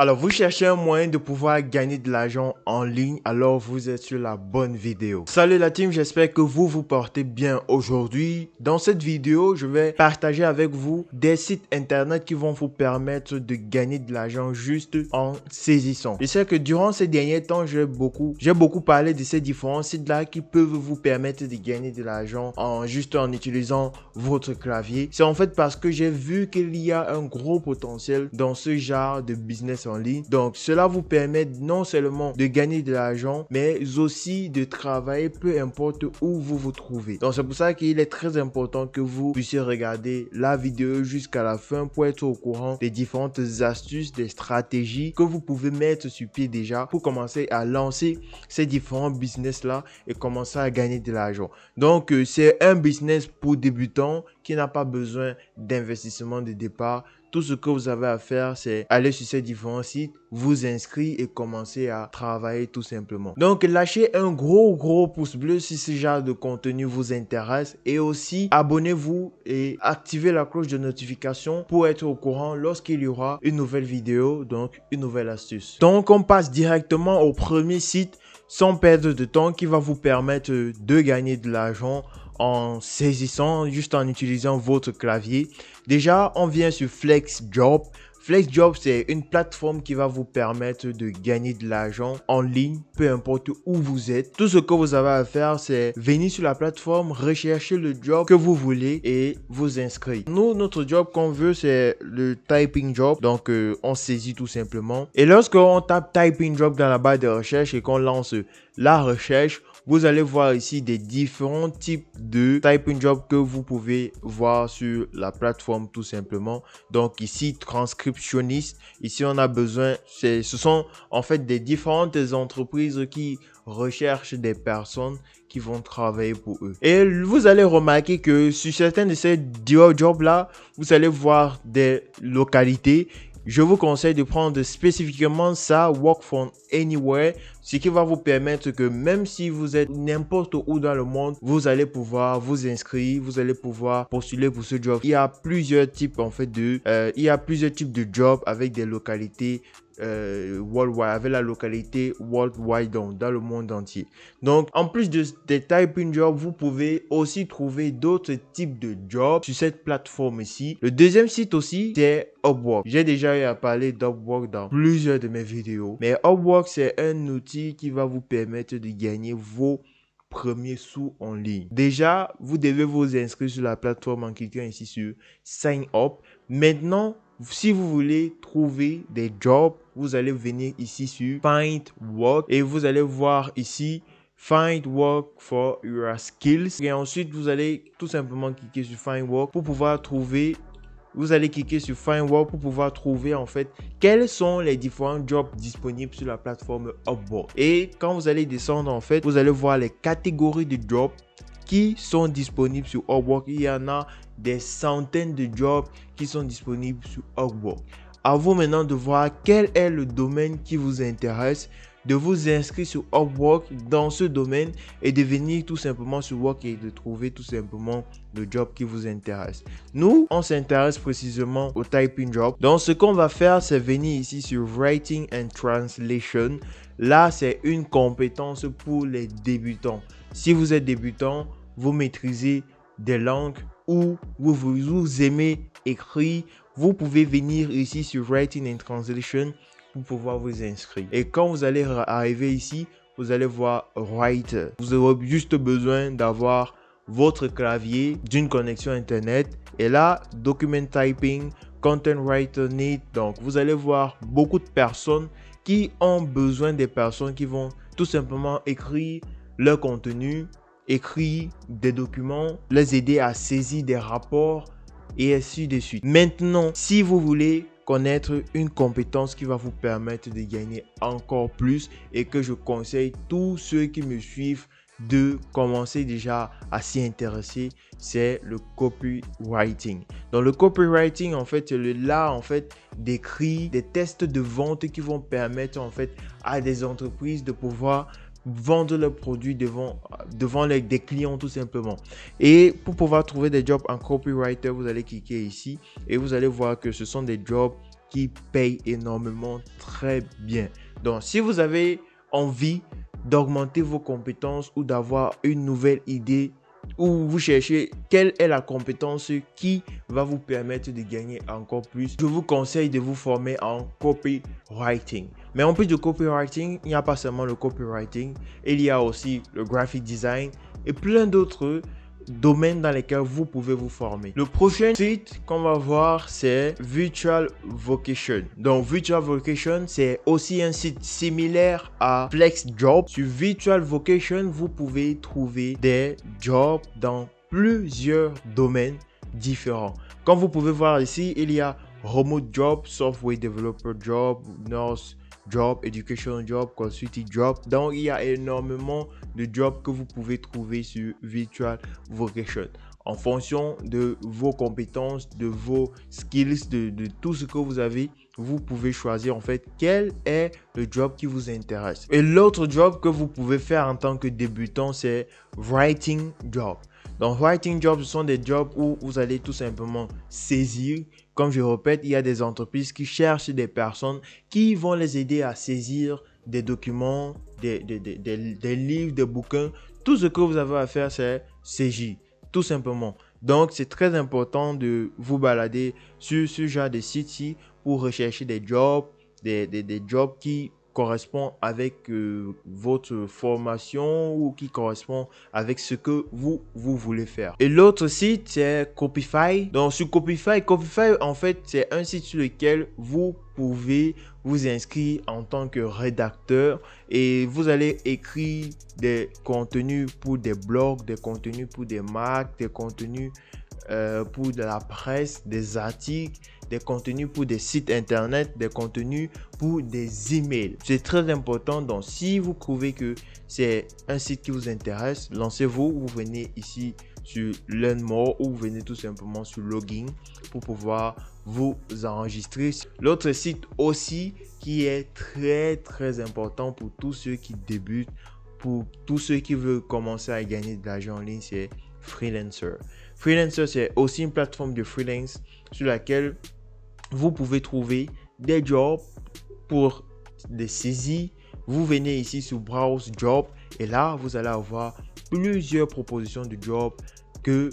Alors, vous cherchez un moyen de pouvoir gagner de l'argent en ligne, alors vous êtes sur la bonne vidéo. Salut la team, j'espère que vous vous portez bien aujourd'hui. Dans cette vidéo, je vais partager avec vous des sites internet qui vont vous permettre de gagner de l'argent juste en saisissant. Je sais que durant ces derniers temps, j'ai beaucoup parlé de ces différents sites-là qui peuvent vous permettre de gagner de l'argent juste en utilisant votre clavier. C'est en fait parce que j'ai vu qu'il y a un gros potentiel dans ce genre de business en ligne. Donc cela vous permet non seulement de gagner de l'argent, mais aussi de travailler peu importe où vous vous trouvez. Donc c'est pour ça qu'il est très important que vous puissiez regarder la vidéo jusqu'à la fin pour être au courant des différentes astuces, des stratégies que vous pouvez mettre sur pied déjà pour commencer à lancer ces différents business là et commencer à gagner de l'argent. Donc c'est un business pour débutants qui n'a pas besoin d'investissement de départ. Tout ce que vous avez à faire, c'est aller sur ces différents sites, vous inscrire et commencer à travailler tout simplement. Donc, lâchez un gros pouce bleu si ce genre de contenu vous intéresse et aussi abonnez-vous et activez la cloche de notification pour être au courant lorsqu'il y aura une nouvelle vidéo, donc une nouvelle astuce. Donc, on passe directement au premier site sans perdre de temps qui va vous permettre de gagner de l'argent en saisissant, juste en utilisant votre clavier. Déjà, on vient sur FlexJob. FlexJob, c'est une plateforme qui va vous permettre de gagner de l'argent en ligne, peu importe où vous êtes. Tout ce que vous avez à faire, c'est venir sur la plateforme, rechercher le job que vous voulez et vous inscrire. Nous, notre job qu'on veut, c'est le typing job. Donc, on saisit tout simplement. Et lorsqu'on tape typing job dans la barre de recherche et qu'on lance la recherche, vous allez voir ici des différents types de typing job que vous pouvez voir sur la plateforme tout simplement. Donc ici, transcriptionniste. Ici, on a besoin, ce sont en fait des différentes entreprises qui recherchent des personnes qui vont travailler pour eux. Et vous allez remarquer que sur certains de ces jobs là, vous allez voir des localités. Je vous conseille de prendre spécifiquement ça, Work from Anywhere, ce qui va vous permettre que même si vous êtes n'importe où dans le monde, vous allez pouvoir vous inscrire, vous allez pouvoir postuler pour ce job. Il y a plusieurs types en fait de jobs avec des localités worldwide, avec la localité worldwide dans le monde entier. Donc en plus des typing jobs, vous pouvez aussi trouver d'autres types de jobs sur cette plateforme ici. Le deuxième site aussi, c'est Upwork. J'ai déjà eu à parler d'Upwork dans plusieurs de mes vidéos, mais Upwork, c'est un outil qui va vous permettre de gagner vos premiers sous en ligne. Déjà, vous devez vous inscrire sur la plateforme en cliquant ici sur Sign Up. Maintenant, si vous voulez trouver des jobs, vous allez venir ici sur Find Work et vous allez voir ici Find Work for your skills. Et ensuite, vous allez tout simplement cliquer sur Find Work pour pouvoir trouver. Vous allez cliquer sur Find Work pour pouvoir trouver en fait quels sont les différents jobs disponibles sur la plateforme Upwork. Et quand vous allez descendre en fait, vous allez voir les catégories de jobs qui sont disponibles sur Upwork. Il y en a des centaines de jobs qui sont disponibles sur Upwork. À vous maintenant de voir quel est le domaine qui vous intéresse, de vous inscrire sur Upwork dans ce domaine et de venir tout simplement sur Work et de trouver tout simplement le job qui vous intéresse. Nous, on s'intéresse précisément au typing job. Donc, ce qu'on va faire, c'est venir ici sur Writing and Translation. Là, c'est une compétence pour les débutants. Si vous êtes débutant, vous maîtrisez des langues ou vous aimez écrire, vous pouvez venir ici sur Writing and Translation pour pouvoir vous inscrire. Et quand vous allez arriver ici, vous allez voir Writer. Vous aurez juste besoin d'avoir votre clavier, d'une connexion internet et là, Document Typing, Content Writer Need. Donc, vous allez voir beaucoup de personnes qui ont besoin des personnes qui vont tout simplement écrire leur contenu, écrire des documents, les aider à saisir des rapports et ainsi de suite. Maintenant, si vous voulez connaître une compétence qui va vous permettre de gagner encore plus et que je conseille tous ceux qui me suivent de commencer déjà à s'y intéresser, c'est le copywriting. Dans le copywriting, en fait, c'est l'art en fait d'écrire des tests de vente qui vont permettre en fait à des entreprises de pouvoir vendre leurs produits devant des clients tout simplement. Et pour pouvoir trouver des jobs en copywriter, vous allez cliquer ici et vous allez voir que ce sont des jobs qui payent énormément très bien. Donc, si vous avez envie d'augmenter vos compétences ou d'avoir une nouvelle idée, ou vous cherchez quelle est la compétence qui va vous permettre de gagner encore plus, je vous conseille de vous former en copywriting. Mais en plus de copywriting, il n'y a pas seulement le copywriting, il y a aussi le graphic design et plein d'autres domaines dans lesquels vous pouvez vous former. Le prochain site qu'on va voir, c'est Virtual Vocation. Donc Virtual Vocation, c'est aussi un site similaire à FlexJob. Sur Virtual Vocation, vous pouvez trouver des jobs dans plusieurs domaines différents. Comme vous pouvez voir ici, il y a Remote Job, Software Developer Job, Nurse Job, Education Job, Consulting Job. Donc, il y a énormément de jobs que vous pouvez trouver sur Virtual Vocation. En fonction de vos compétences, de vos skills, de tout ce que vous avez, vous pouvez choisir en fait quel est le job qui vous intéresse. Et l'autre job que vous pouvez faire en tant que débutant, c'est Writing Job. Donc, Writing Job, ce sont des jobs où vous allez tout simplement saisir. Comme je répète, il y a des entreprises qui cherchent des personnes qui vont les aider à saisir des documents, des livres, des bouquins. Tout ce que vous avez à faire, c'est saisir, tout simplement. Donc, c'est très important de vous balader sur ce genre de site-ci pour rechercher des jobs, des jobs qui correspond avec votre formation ou qui correspond avec ce que vous voulez faire. Et l'autre site, c'est Copify. Donc sur Copify en fait, c'est un site sur lequel vous pouvez vous inscrire en tant que rédacteur et vous allez écrire des contenus pour des blogs, des contenus pour des marques, des contenus pour de la presse, des articles, des contenus pour des sites internet, des contenus pour des emails. C'est très important. Donc, si vous trouvez que c'est un site qui vous intéresse, lancez-vous. Vous venez ici sur Learn More ou vous venez tout simplement sur Login pour pouvoir vous enregistrer. L'autre site aussi qui est très important pour tous ceux qui débutent, pour tous ceux qui veulent commencer à gagner de l'argent en ligne, c'est Freelancer. Freelancer, c'est aussi une plateforme de freelance sur laquelle vous pouvez trouver des jobs pour des saisies. Vous venez ici sur Browse Job et là, vous allez avoir plusieurs propositions de jobs que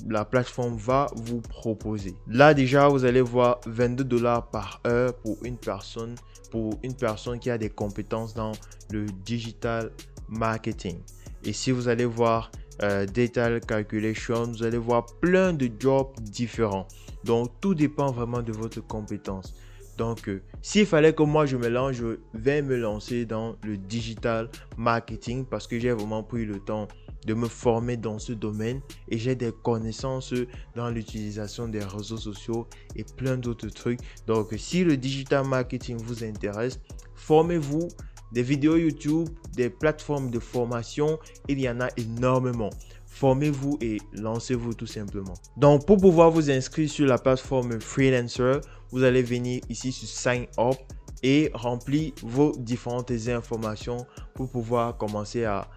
la plateforme va vous proposer. Là, déjà, vous allez voir 22 $ par heure pour une personne qui a des compétences dans le digital marketing. Et si vous allez voir Data Calculation, vous allez voir plein de jobs différents. Donc, tout dépend vraiment de votre compétence. Donc, s'il fallait que moi je me lance, je vais me lancer dans le digital marketing parce que j'ai vraiment pris le temps de me former dans ce domaine et j'ai des connaissances dans l'utilisation des réseaux sociaux et plein d'autres trucs. Donc, si le digital marketing vous intéresse, formez-vous. Des vidéos YouTube, des plateformes de formation, il y en a énormément. Formez-vous et lancez-vous tout simplement. Donc, pour pouvoir vous inscrire sur la plateforme Freelancer, vous allez venir ici sur Sign Up et remplir vos différentes informations pour pouvoir commencer à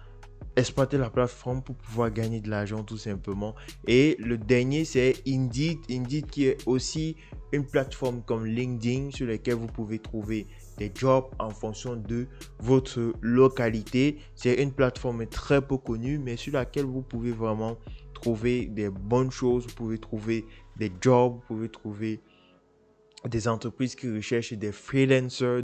exploiter la plateforme pour pouvoir gagner de l'argent tout simplement. Et le dernier, c'est Indeed. Indeed qui est aussi une plateforme comme LinkedIn sur laquelle vous pouvez trouver des jobs en fonction de votre localité. C'est une plateforme très peu connue, mais sur laquelle vous pouvez vraiment trouver des bonnes choses. Vous pouvez trouver des jobs, vous pouvez trouver des entreprises qui recherchent des freelancers.